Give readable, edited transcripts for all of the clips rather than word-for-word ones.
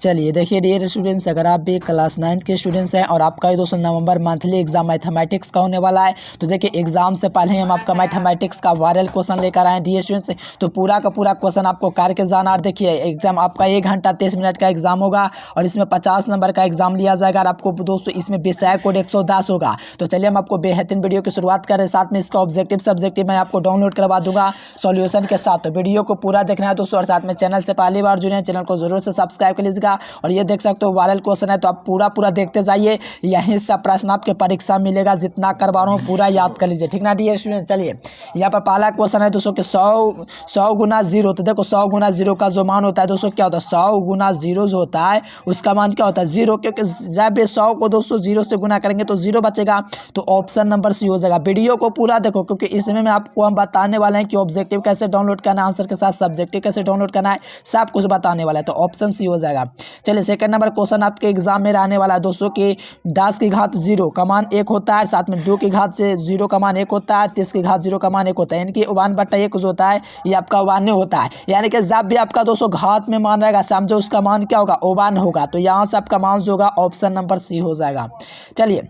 चलिए देखिए dear students, अगर आप भी क्लास 9th के स्टूडेंट्स हैं और आपका ये दोस्तों नवंबर मंथली एग्जाम मैथमेटिक्स का होने वाला है, तो देखिए एग्जाम से पहले हम आपका मैथमेटिक्स का वायरल क्वेश्चन लेकर आए हैं डियर स्टूडेंट्स। तो पूरा का पूरा क्वेश्चन आपको करके जाना। और देखिए एकदम आपका 1 घंटा 30 मिनट का एग्जाम होगा और इसमें 50 नंबर का एग्जाम लिया जाएगा। और आपको दोस्तों इसमें विषय कोड 110 होगा। तो चलिए हम आपको बेहतरीन वीडियो की शुरुआत करें, साथ में इसका ऑब्जेक्टिव सब्जेक्टिव मैं आपको डाउनलोड करवा दूंगा सॉल्यूशन के साथ। तो वीडियो को पूरा देखना है दोस्तों, और साथ में चैनल से पहली बार जुड़े हैं चैनल को जरूर से सब्सक्राइब कर लीजिएगा। और ये देख सकते हो वायरल क्वेश्चन है, तो आप पूरा देखते जाइए, यहीं से प्रश्न आपके परीक्षा मिलेगा। जितना करवा रहा हूँ पूरा याद कर लीजिए, ठीक ना डियर स्टूडेंट। चलिए यहाँ पर पहला क्वेश्चन है दोस्तों कि 100 गुना 0। तो देखो 100 गुना 0 का जो मान होता है दोस्तों क्या होता है, 100 गुना 0 जो होता है उसका मान क्या होता है 0, क्योंकि जब 100 को दोस्तों 0 से गुना करेंगे तो 0 बचेगा। तो ऑप्शन नंबर सी हो जाएगा। वीडियो को पूरा देखो, क्योंकि इसमें मैं आपको हम बताने वाले हैं कि ऑब्जेक्टिव कैसे डाउनलोड करना है, आंसर के साथ सब्जेक्टिव कैसे डाउनलोड करना है, सब कुछ बताने वाला है। तो ऑप्शन सी हो जाएगा। चलिए सेकंड नंबर क्वेश्चन आपके एग्जाम में रहने वाला है दोस्तों कि 10 की घात 0 का मान 1 होता है, साथ में 2 की घात से 0 का मान 1 होता है, 30 की घात 0 का मान 1 होता है। यानी कि 1/1 जो होता है ये आपका 1 होता है। यानी कि जब भी आपका दोस्तों घात में मान रहेगा समझो उसका मान क्या होगा 1 होगा। तो यहाँ से आपका मान जो होगा ऑप्शन नंबर सी हो जाएगा। चलिए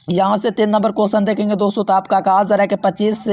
यहाँ से 3 नंबर क्वेश्चन देखेंगे दोस्तों। तो आपका कहा जा रहा है कि 25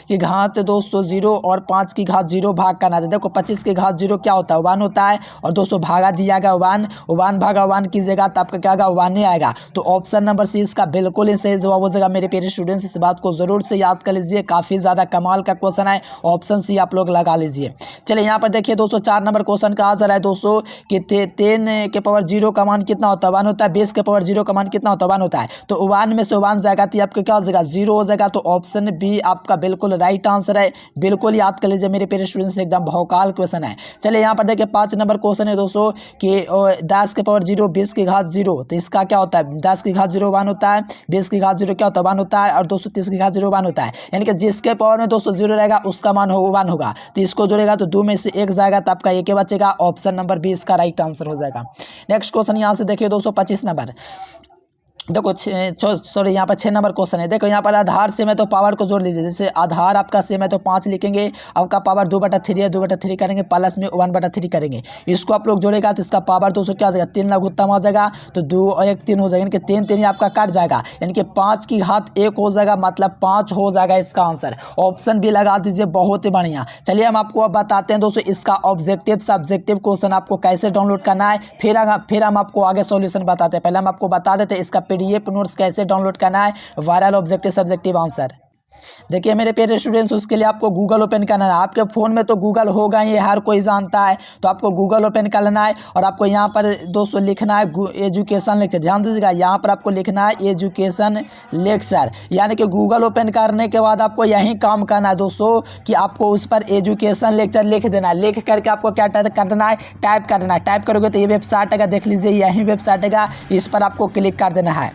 की घात दोस्तों 0 और 5 की घात 0 भाग करना है। देखो 25 की घात 0 क्या होता है 1 होता है, और दोस्तों भागा दिया गया 1 भागा 1 कीजिएगा तो आपका क्या आएगा 1 ही आएगा। तो ऑप्शन नंबर सी इसका बिल्कुल ही सही जवाब हो जाएगा। मेरे प्यारे स्टूडेंट्स इस बात को जरूर से याद कर लीजिए, काफ़ी ज़्यादा कमाल का क्वेश्चन है। ऑप्शन सी आप लोग लगा लीजिए। चलिए यहाँ पर देखिए दोस्तों 4 नंबर क्वेश्चन कहा जा रहा है दोस्तों कि 10 के पावर 0 का मान कितना होता है 1 होता है, 20 के पावर 0 का मान कितना होता है 1 होता है। तो 1 में से 1 जाएगा तो आपका क्या हो जाएगा 0 हो जाएगा। तो ऑप्शन बी आपका बिल्कुल राइट आंसर है। बिल्कुल याद कर लीजिए मेरे प्यारे स्टूडेंट्स, एकदम भौकाल क्वेश्चन है। चलिए यहाँ पर देखिए 5 नंबर क्वेश्चन है दोस्तों कि 10 के पावर 0 20 की घात 0। तो इसका क्या होता है 10 की घात 0 1 होता है, 20 की घात 0 क्या होता है 1 होता है, और दोस्तों 30 की घात 0 1 होता है। यानी कि जिसके पावर में दोस्तों 0 रहेगा उसका मान 1 होगा। तो इसको जोड़ेगा तो 2 में से 1 जाएगा तो आपका 1 बचेगा। ऑप्शन नंबर 20 का राइट आंसर हो जाएगा। नेक्स्ट क्वेश्चन यहाँ से देखिए दोस्तों 25 नंबर। देखो सॉरी यहाँ पर 6 नंबर क्वेश्चन है। देखो यहाँ पर आधार सेम है तो पावर को जोड़ लीजिए। जैसे आधार आपका सेम है तो 5 लिखेंगे, आपका पावर 2/3 है 2/3 करेंगे, प्लस में 1/3 करेंगे। इसको आप लोग जोड़ेगा तो इसका पावर दोस्तों क्या हो जाएगा 3 लघुत्तम आ जाएगा। तो 2 और 1 3 हो जाएगा, यानी कि 3 3 आपका कट जाएगा, यानी कि 5 की घात 1 हो जाएगा, मतलब 5 हो जाएगा इसका आंसर। ऑप्शन भी लगा दीजिए, बहुत ही बढ़िया। चलिए हम आपको अब बताते हैं दोस्तों इसका ऑब्जेक्टिव सब्जेक्टिव क्वेश्चन आपको कैसे डाउनलोड करना है, फिर हम आपको आगे सॉल्यूशन बताते हैं। पहले हम आपको बता देते हैं इसका PDF नोट्स कैसे डाउनलोड करना है, वायरल ऑब्जेक्टिव सब्जेक्टिव आंसर। देखिए मेरे प्यारे स्टूडेंट्स, उसके लिए आपको गूगल ओपन करना है। आपके फ़ोन में तो गूगल होगा, ये हर कोई जानता है। तो आपको गूगल ओपन कर लेना है और आपको यहाँ पर दोस्तों लिखना है एजुकेशन लेक्चर। ध्यान दीजिएगा, यहाँ पर आपको लिखना है एजुकेशन लेक्चर। यानी कि गूगल ओपन करने के बाद आपको यही काम करना है दोस्तों कि आपको उस पर एजुकेशन लेक्चर लिख देना है। लिख करके आपको क्या कर देना है टाइप कर देना है। टाइप करोगे तो ये वेबसाइट आएगा, देख लीजिए यही वेबसाइट आएगा, इस पर आपको क्लिक कर देना है।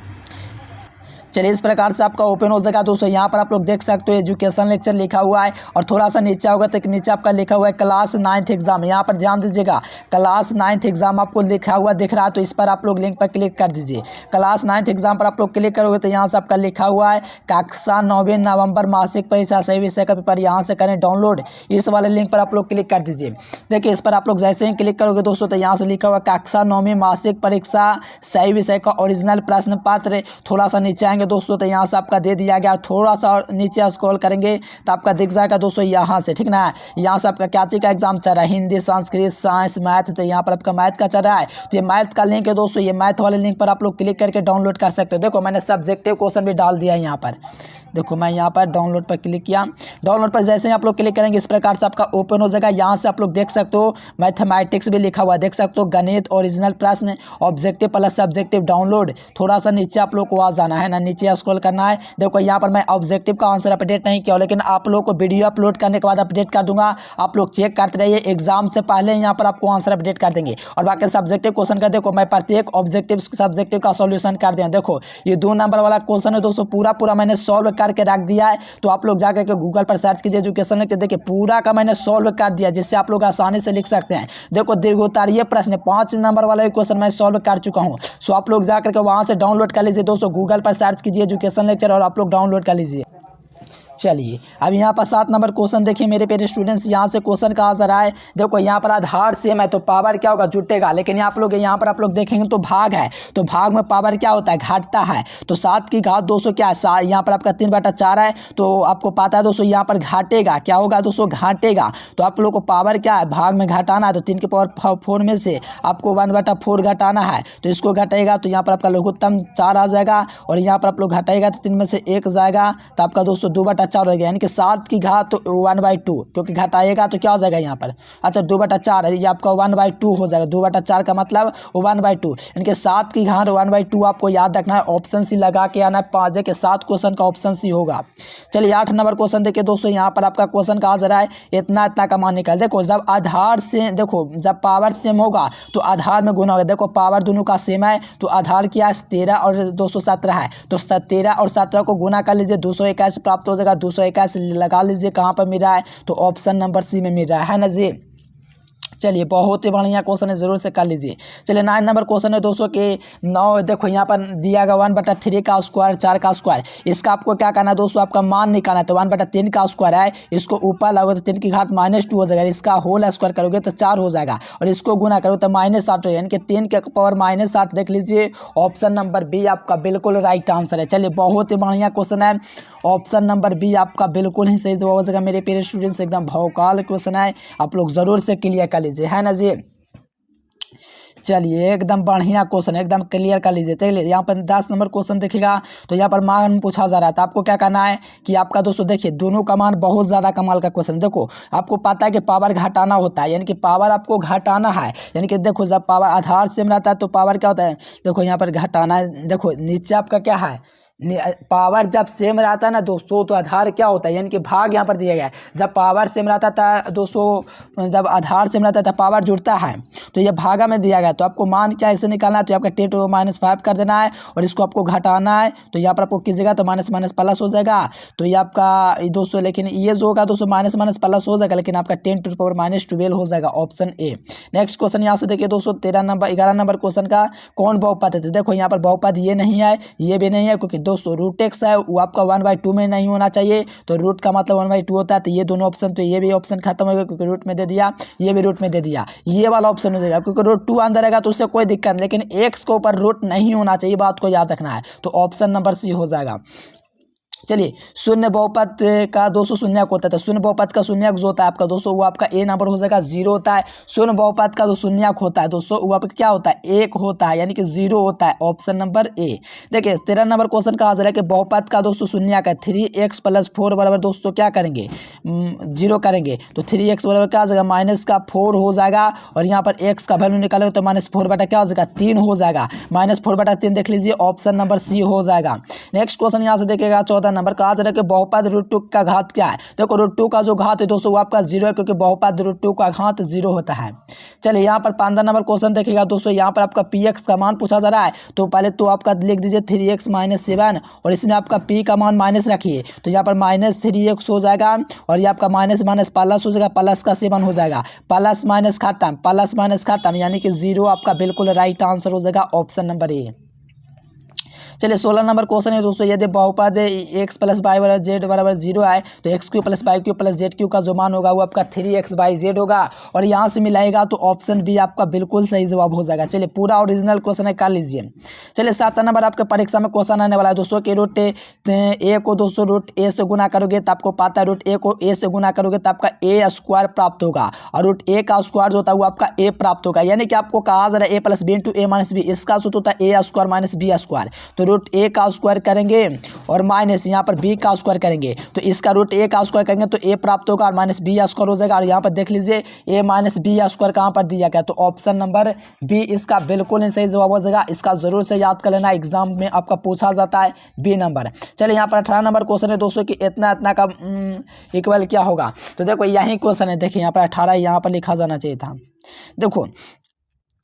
चलिए इस प्रकार से आपका ओपन हो जाएगा दोस्तों। यहाँ पर आप लोग देख सकते हो एजुकेशन लेक्चर लिखा हुआ है, और थोड़ा सा नीचे होगा तो नीचे आपका लिखा हुआ है क्लास 9th एग्जाम। यहाँ पर ध्यान दीजिएगा, क्लास 9th एग्जाम आपको लिखा हुआ दिख रहा है, तो इस पर आप लोग लिंक पर क्लिक कर दीजिए। क्लास 9th एग्जाम पर आप लोग क्लिक करोगे तो यहाँ से आपका लिखा हुआ है कक्षा 9वीं नवंबर मासिक परीक्षा सही विषय का पेपर, यहाँ से करें डाउनलोड। इस वाले लिंक पर आप लोग क्लिक कर दीजिए। देखिए इस पर आप लोग जैसे ही क्लिक करोगे दोस्तों तो यहाँ से लिखा हुआ कक्षा 9वीं मासिक परीक्षा सही विषय का ओरिजिनल प्रश्न पत्र। थोड़ा सा नीचे आएंगे दोस्तों तो यहाँ से आपका दे दिया गया, थोड़ा सा और नीचे स्क्रॉल करेंगे तो आपका दिख जाएगा दोस्तों यहाँ से, ठीक ना। यहाँ से आपका क्या चीज़ का एग्जाम चल रहा है, हिंदी संस्कृत साइंस मैथ। तो यहाँ पर आपका मैथ का चल रहा है, तो ये मैथ का लिंक है दोस्तों। ये मैथ वाले लिंक पर आप लोग क्लिक करके डाउनलोड कर सकते हो। देखो मैंने सब्जेक्टिव क्वेश्चन भी डाल दिया है यहाँ पर। देखो मैं यहाँ पर डाउनलोड पर क्लिक किया। डाउनलोड पर जैसे ही आप लोग क्लिक करेंगे इस प्रकार से आपका ओपन हो जाएगा। यहाँ से आप लोग देख सकते हो मैथमेटिक्स भी लिखा हुआ है, देख सकते हो गणित ओरिजिनल प्रश्न ऑब्जेक्टिव प्लस सब्जेक्टिव डाउनलोड। थोड़ा सा नीचे आप लोग को आ जाना है ना, नीचे स्क्रॉल करना है। देखो यहाँ पर मैं ऑब्जेक्टिव का आंसर अपडेट नहीं किया, लेकिन आप लोग को वीडियो अपलोड करने के बाद अपडेट कर दूंगा। आप लोग चेक करते रहिए, एग्जाम से पहले यहाँ पर आपको आंसर अपडेट कर देंगे। और बाकी सब्जेक्टिव क्वेश्चन का देखो मैं प्रत्येक ऑब्जेक्टिव सब्जेक्टिव का सॉल्यूशन कर दिया। देखो ये 2 नंबर वाला क्वेश्चन है दोस्तों, पूरा मैंने सॉल्व करके रख दिया है। तो आप लोग जाकर के गूगल पर सर्च कीजिए एजुकेशन लेक्चर, देखिए पूरा का मैंने सॉल्व कर दिया, जिससे आप लोग आसानी से लिख सकते हैं। देखो दीर्घोत्तरीय प्रश्न 5 नंबर वाला क्वेश्चन मैं सॉल्व कर चुका हूँ। सो आप लोग जाकर के वहां से डाउनलोड कर लीजिए दोस्तों, गूगल पर सर्च कीजिए एजुकेशन लेक्चर और आप लोग डाउनलोड कर लीजिए। चलिए अब यहाँ पर 7 नंबर क्वेश्चन देखिए मेरे प्यारे स्टूडेंट्स, यहाँ से क्वेश्चन का आंसर आए। देखो यहाँ पर आधार सेम है तो पावर क्या होगा, जुटेगा। लेकिन आप लोग यहाँ पर आप लोग देखेंगे तो भाग है, तो भाग में पावर क्या होता है, घटता है। तो 7 की घात 200 क्या है, यहाँ पर आपका 3/4 है। तो आपको पता है दोस्तों यहाँ पर घाटेगा, क्या होगा दोस्तों, घाटेगा। तो आप लोग को पावर क्या है, भाग में घटाना है। तो 3 की पावर 4 में से आपको 1/4 घटाना है। तो इसको घटाएगा तो यहाँ पर आपका लघुत्तम 4 आ जाएगा, और यहाँ पर आप लोग घटाएगा तो 3 में से 1 जाएगा। तो आपका दोस्तों 2/4 हो गया, यानी कि 7 की घात तो 1/2, क्योंकि घटाएगा तो क्या हो जाएगा यहाँ पर, अच्छा 2/4 है, ये आपका 1/2 हो जाएगा। 2/4 का मतलब 1/2, यानी कि 7 की घात 1/2 आपको याद रखना है। ऑप्शन सी लगा के आना है। 5 देखिए 7 क्वेश्चन का ऑप्शन सी होगा। चलिए 8 नंबर क्वेश्चन देखिए दोस्तों, यहाँ पर आपका क्वेश्चन का आंसर है इतना इतना का मान निकल। देखो जब आधार से, देखो जब पावर सेम होगा तो आधार में गुना होगा। देखो पावर दोनों का सेम है तो आधार क्या है, 13 और 217 है। तो 13 और 17 को गुना कर लीजिए, 221 प्राप्त हो जाएगा। 221 लगा लीजिए, कहाँ पर मिल रहा है, तो ऑप्शन नंबर सी में मिल रहा है ना जी। चलिए बहुत ही बढ़िया क्वेश्चन है, जरूर से कर लीजिए। चलिए 9 नंबर क्वेश्चन है दोस्तों के 9, देखो यहाँ पर दिया गया 1/3 का स्क्वायर 4 का स्क्वायर। इसका आपको क्या करना है दोस्तों, आपका मान निकालना है। तो 1/3 का स्क्वायर है, इसको ऊपर लगाओगे तो 3 की घात -2 हो जाएगा। इसका होल स्क्वायर करोगे तो 4 हो जाएगा, और इसको गुना करोगे तो -8 हो जाएगा, यानी कि 3 के पावर -8 देख लीजिए। ऑप्शन नंबर बी आपका बिल्कुल राइट आंसर है। चलिए बहुत ही बढ़िया क्वेश्चन है, ऑप्शन नंबर बी आपका बिल्कुल ही सही जवाब हो जाएगा मेरे प्यारे स्टूडेंट्स। एकदम भौकाल क्वेश्चन है, आप लोग जरूर से क्लियर कर लीजिए, है ना जी। चलिए एकदम बढ़िया क्वेश्चन है, एकदम क्लियर कर लीजिए। चलिए यहाँ पर 10 नंबर क्वेश्चन देखिएगा, तो यहाँ पर मान पूछा जा रहा था। आपको क्या करना है कि आपका दोस्तों देखिए दोनों का मान बहुत ज़्यादा कमाल का क्वेश्चन। देखो आपको पता है कि पावर घटाना होता है, यानी कि पावर आपको घटाना है। यानी कि देखो जब पावर आधार सेम रहता है तो पावर क्या होता है, देखो यहाँ पर घटाना है। देखो नीचे आपका क्या है, पावर जब सेम रहता है ना दोस्तों तो आधार क्या होता है, यानी कि भाग यहाँ पर दिया गया है। जब पावर सेम रहता था दोस्तों, जब आधार सेम रहता था पावर जुड़ता है, तो ये भागा में दिया गया। तो आपको मान क्या ऐसे निकालना है, तो आपका 10⁻5 कर देना है, और इसको आपको घटाना है। तो यहाँ पर आपको कीजिएगा तो माइनस माइनस प्लस हो जाएगा। तो ये आपका दोस्तों, लेकिन ये जो होगा दोस्तों माइनस माइनस प्लस हो जाएगा, लेकिन आपका 10⁻−12 हो जाएगा, ऑप्शन ए। नेक्स्ट क्वेश्चन यहाँ से देखिए दोस्तों 11 नंबर क्वेश्चन का, कौन बहुपद है। तो देखो यहाँ पर बहुपद ये नहीं है, ये भी नहीं है, क्योंकि दोस्तों रूट एक्स है वो आपका 1/2 में नहीं होना चाहिए। तो रूट का मतलब 1/2 होता है। तो ये दोनों ऑप्शन, तो ये भी ऑप्शन खत्म हो गया क्योंकि रूट में दे दिया, ये भी रूट में दे दिया। ये वाला ऑप्शन हो जाएगा क्योंकि रूट 2 अंदर रहेगा तो उससे कोई दिक्कत नहीं, लेकिन एक्स के ऊपर रूट नहीं होना चाहिए, बात को याद रखना है। तो ऑप्शन नंबर सी हो जाएगा। चलिए शून्य बहुपद का दोस्तों शून्यक होता है। तो शून्य बहुपद का शून्यक जो होता है आपका दोस्तों वो आपका ए नंबर हो जाएगा, 0 होता है। शून्य बहुपद का जो शून्यक होता है दोस्तों वो आपका क्या होता है, 1 होता है, यानी कि 0 होता है, ऑप्शन नंबर ए। देखिए 13 नंबर क्वेश्चन का आंसर है कि बहुपद का दोस्तों शून्यक है। 3x + 4 बराबर दोस्तों क्या करेंगे, 0 करेंगे। तो 3x बराबर क्या हो जाएगा, -4 हो जाएगा, और यहाँ पर x का वैल्यू निकालेगा तो -4 बटा क्या हो जाएगा, 3 हो जाएगा। -4 बटा 3 देख लीजिए, ऑप्शन नंबर सी हो जाएगा। नेक्स्ट क्वेश्चन यहाँ से देखिएगा 14 नंबर का, आंसर है कि बहुपद √2 का घात क्या है। देखो √2 का जो घात है दोस्तों वो आपका 0 है, क्योंकि बहुपद √2 का घात 0 होता है। चलिए यहाँ पर 15 नंबर क्वेश्चन देखिएगा दोस्तों, यहाँ पर आपका px का मान पूछा जा रहा है। तो पहले तो आपका लिख दीजिए 3x - 7, और इसमें आपका p का मान माइनस रखिए। तो यहाँ पर -3x हो जाएगा, और ये आपका माइनस माइनस प्लस हो जाएगा, प्लस का 7 हो जाएगा, प्लस माइनस खत्म, प्लस माइनस खत्म, यानी कि 0 आपका बिल्कुल राइट आंसर हो जाएगा, ऑप्शन नंबर ए। चलिए 16 नंबर क्वेश्चन है दोस्तों, यदि बहुपद x + y = z = 0 है तो x³ + y³ + z³ का जो मान होगा वो आपका 3x/z होगा, और यहाँ से मिलाएगा तो ऑप्शन बी आपका बिल्कुल सही जवाब हो जाएगा। चलिए पूरा ओरिजिनल क्वेश्चन है, कर लीजिए। चलिए 7 नंबर आपके परीक्षा में क्वेश्चन आने वाला है दोस्तों कि √a को दोस्तों √a से गुना करोगे तो आपको पता है √a को a से गुना करोगे तो आपका a² प्राप्त होगा, और √a का स्क्वायर जो होता है वो आपका a प्राप्त होगा। यानी कि आपको कहा जा रहा है a + b × a - b, इसका सूत्र होता है a² - b²। तो √a का स्क्वायर करेंगे और माइनस यहाँ पर b का स्क्वायर करेंगे, तो इसका √a का स्क्वायर करेंगे तो a प्राप्त होगा, और -b² हो जाएगा। और यहाँ पर देख लीजिए a - b² कहाँ पर दिया गया, तो ऑप्शन नंबर बी इसका बिल्कुल ही सही जवाब हो जाएगा। इसका जरूर से याद कर लेना, एग्जाम में आपका पूछा जाता है बी नंबर। चलिए यहाँ पर 18 नंबर क्वेश्चन है दोस्तों कि इतना इतना का इक्वल क्या होगा। तो देखो यही क्वेश्चन है, देखिए यहाँ पर 18 यहाँ पर लिखा जाना चाहिए था। देखो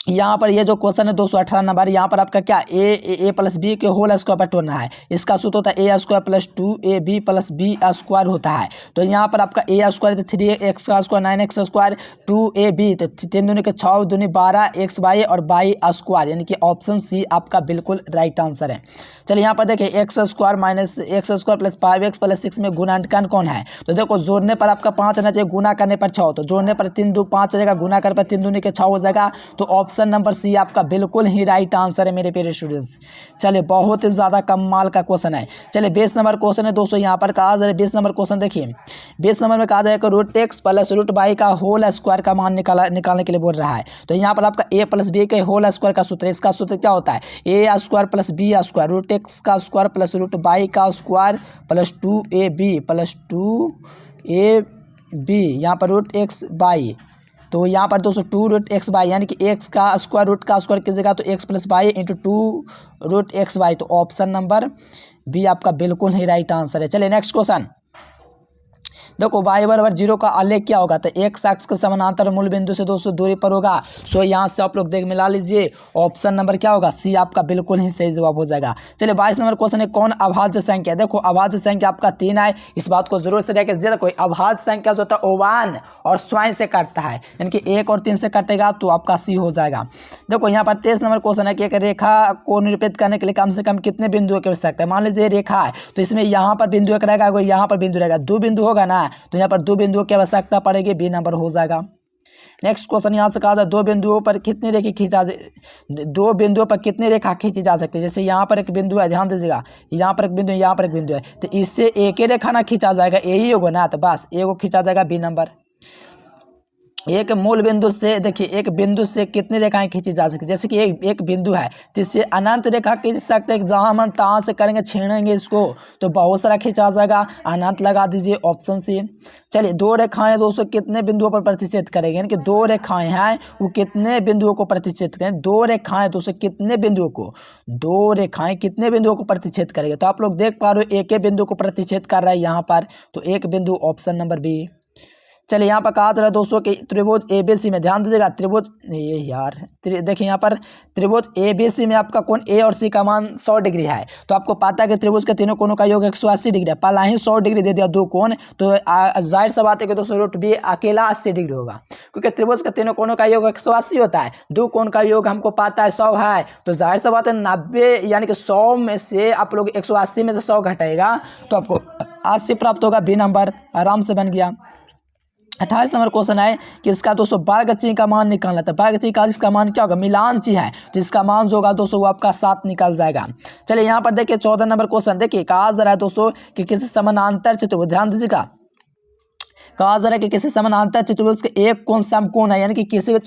यहाँ पर ये जो क्वेश्चन है 218 नंबर, यहाँ पर आपका क्या ए प्लस बी के होल स्क्वायर पर तोड़ना है। इसका सूत्र होता है A square plus 2ab plus B square होता है। तो यहाँ पर आपका ए स्क्वायर 3x का स्क्वायर 9x स्क्वायर 2ab, तो 3 दूनी के 6 दूनी 12 x वाई और बाई स्क्वायर, यानी कि ऑप्शन सी आपका बिल्कुल राइट आंसर है। चलिए यहाँ पर देखिए x square minus x square plus 5x plus 6 में गुणांकन कौन है। तो देखो जोड़ने पर आपका 5 आना चाहिए, गुना करने पर 6, तो जोड़ने पर 3 2 5 हो जाएगा, गुना करने पर 3 दूनी के 6 हो जाएगा। तो ऑप्शन नंबर सी आपका बिल्कुल ही राइट आंसर है मेरे प्यारे स्टूडेंट्स। चलिए बहुत ही ज़्यादा कमाल का क्वेश्चन है। चलिए 20 नंबर क्वेश्चन है दोस्तों, यहाँ पर कहा जाए 20 नंबर क्वेश्चन देखिए, 20 नंबर में कहा जाएगा root x plus root Y का होल स्क्वायर का मान निकालने के लिए बोल रहा है। तो यहाँ पर आपका ए प्लस बी के होल स्क्वायर का सूत्र, इसका सूत्र क्या होता है A square plus B square root X का स्क्वायर प्लस रूट वाई का square plus 2ab plus 2ab, यहाँ पर रूट एक्स बाई, तो यहाँ पर दोस्तों 2 रूट एक्स बाई, यानी कि एक्स का स्क्वायर कीजिएगा तो x plus y into 2 root x y. तो ऑप्शन नंबर बी आपका बिल्कुल ही राइट आंसर है। चलिए नेक्स्ट क्वेश्चन देखो, y बराबर 0 का आलेख क्या होगा। तो एक्स अक्ष के समानांतर मूल बिंदु से दोस्तों दूरी पर होगा। सो यहाँ से आप लोग देख मिला लीजिए, ऑप्शन नंबर क्या होगा सी आपका बिल्कुल ही सही जवाब हो जाएगा। चलिए 22 नंबर क्वेश्चन है कौन अभाज्य संख्या। देखो अभाज्य संख्या आपका 3 है, इस बात को जरूर से देखिए। देखो अभाज्य संख्या जो होता है ओवान और स्वयं से कटता है, यानी कि 1 और 3 से कटेगा तो आपका सी हो जाएगा। देखो यहाँ पर 23 नंबर क्वेश्चन है कि एक रेखा को निरूपित करने के लिए कम से कम कितने बिंदुओं की आवश्यकता है। मान लीजिए रेखा है, तो इसमें यहाँ पर बिंदु एक रहेगा, यहाँ पर बिंदु रहेगा, 2 बिंदु होगा ना, तो यहाँ पर 2 बिंदुओं की आवश्यकता पड़ेगी, बी नंबर हो जाएगा। नेक्स्ट क्वेश्चन यहाँ से कहा जाए 2 बिंदुओं पर कितनी रेखा खींचा 2 बिंदुओं पर कितनी रेखा खींची जा सकती है। जैसे यहाँ पर एक बिंदु है, ध्यान दीजिएगा, यहाँ पर एक बिंदु है, यहाँ पर एक बिंदु है, तो इससे एक ही रेखा ना खींचा जाएगा, यही होगा ना, तो बस एक खींचा जाएगा, बी नंबर। एक मूल बिंदु से देखिए, एक बिंदु से कितनी रेखाएं खींची जा सकती है। जैसे कि एक बिंदु है, तो इससे अनंत रेखा खींच सकते हैं, जहां हम तहाँ से करेंगे छेड़ेंगे इसको तो बहुत सारा खींचा जाएगा, अनंत लगा दीजिए, ऑप्शन सी। चलिए 2 रेखाएं दोस्तों कितने बिंदुओं पर प्रतिच्छेद करेंगे, यानी कि 2 रेखाएं हैं वो कितने बिंदुओं को प्रतिच्छेद करें। 2 रेखाएं दोस्तों कितने बिंदुओं को, 2 रेखाएं कितने बिंदुओं को प्रतिच्छेद करेंगे। तो आप लोग देख पा रहे हो एक ही बिंदु को प्रतिच्छेद कर रहा है यहाँ पर, तो एक बिंदु, ऑप्शन नंबर बी। चलिए यहाँ पर कहा जा रहा है दोस्तों कि त्रिभुज एबीसी में, ध्यान दीजिएगा, त्रिभुज ये यार देखिए यहाँ पर त्रिभुज एबीसी में आपका कोण ए और सी का मान 100 डिग्री है। तो आपको पता है कि त्रिभुज के तीनों कोणों का योग 180 डिग्री है, पहला ही 100 डिग्री दे दिया 2 कोण, तो जाहिर सा बात है कि दोस्तों रूट बी अकेला 80 डिग्री होगा, क्योंकि त्रिभुज के तीनों कोणों का योग 180 होता है, 2 कोण का योग हमको पता है 100 है, तो जाहिर सा बात है 90 यानी कि 100 में से आप लोग 180 में से 100 घटाएगा तो आपको 80 प्राप्त होगा, बी नंबर आराम से बन गया। 28 नंबर क्वेश्चन है कि इसका दोस्तों वर्गची का मान निकालना था। वर्गची का इसका मान क्या होगा, मिलानची है, तो इसका मान जो होगा दोस्तों वो आपका 7 निकल जाएगा। चलिए यहाँ पर देखिए 14 नंबर क्वेश्चन देखिए, कहा जा रहा है दोस्तों कि किसी समानांतर चित्र, ध्यान दीजिएगा, कहा जा रहा है कि किसी समानांतर चतुर्भुज के एक कोण समकोण है, यानी कि किसी भी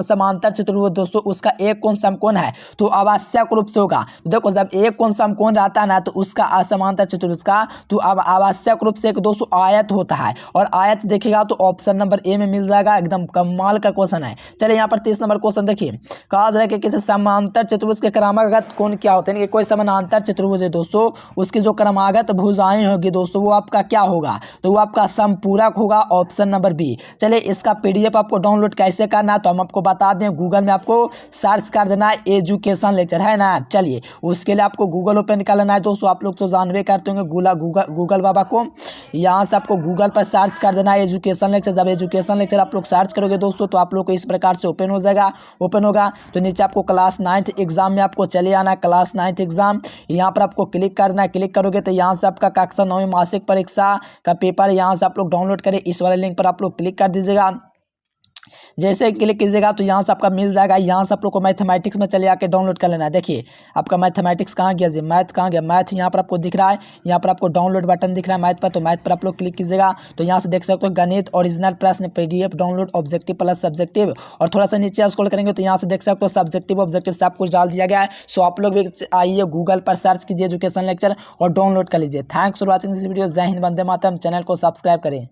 समांतर चतुर्भुज दोस्तों उसका एक कोण समकोण है तो आवश्यक रूप से होगा। तो देखो जब एक कोण समकोण रहता है ना तो उसका असमांतर चतुर्भुज का तो अब आवश्यक रूप से एक दोस्तों आयत होता है, और आयत देखिएगा तो ऑप्शन नंबर ए में मिल जाएगा। एकदम कमाल का क्वेश्चन है। चलिए यहाँ पर 30 नंबर क्वेश्चन देखिए, कहा जा रहा है कि किसी समांतर चतुर्भुज के क्रमागत कोण क्या होते हैं, यानी कि कोई समानांतर चतुर्भुज है दोस्तों उसकी जो क्रमागत भुजाएं होगी दोस्तों वो आपका क्या होगा, तो वो आपका समपूरक होगा, ऑप्शन नंबर बी। चलिए इसका पीडीएफ आपको डाउनलोड कैसे करना है तो हम आपको बता दें, गूगल में आपको सर्च कर देना है एजुकेशन लेक्चर, है ना। चलिए उसके लिए आपको गूगल ओपन कर लेना है दोस्तों, आप लोग तो जानवे करते होंगे गूगल बाबा को, यहाँ से आपको गूगल पर सर्च कर देना है एजुकेशन लेक्चर। जब एजुकेशन लेक्चर आप लोग सर्च करोगे दोस्तों तो आप लोग को इस प्रकार से ओपन हो जाएगा, ओपन होगा तो नीचे आपको क्लास 9th एग्जाम में आपको चले आना है, क्लास 9th एग्जाम, यहाँ पर आपको क्लिक करना है। क्लिक करोगे तो यहाँ से आपका कक्षा 9वीं मासिक परीक्षा का पेपर यहाँ से आप लोग डाउनलोड करें, इस वाले लिंक पर आप लोग क्लिक कर दीजिएगा। जैसे क्लिक कीजिएगा तो यहाँ से आपका मिल जाएगा, यहाँ से आप लोग को मैथमेटिक्स में चले आके डाउनलोड कर लेना है। देखिए आपका मैथमेटिक्स कहाँ गया जी, मैथ कहाँ गया, मैथ यहाँ पर आपको दिख रहा है, यहाँ पर आपको डाउनलोड बटन दिख रहा है मैथ पर, तो मैथ पर आप लोग क्लिक कीजिएगा तो यहाँ से देख सकते हो गणित ओरिजिनल प्रश्न PDF download objective plus subjective, और थोड़ा सा नीचे स्क्रॉल करेंगे तो यहाँ से देख सकते हो सब्जेक्टिव ऑब्जेक्टिव सब कुछ डाल दिया गया है। सो आप लोग भी आइए गूगल पर सर्च कीजिए एजुकेशन लेक्चर और डाउनलोड कर लीजिए। Thanks for watching this video. जय हिंद, वंदे मातरम। चैनल को सब्सक्राइब करें।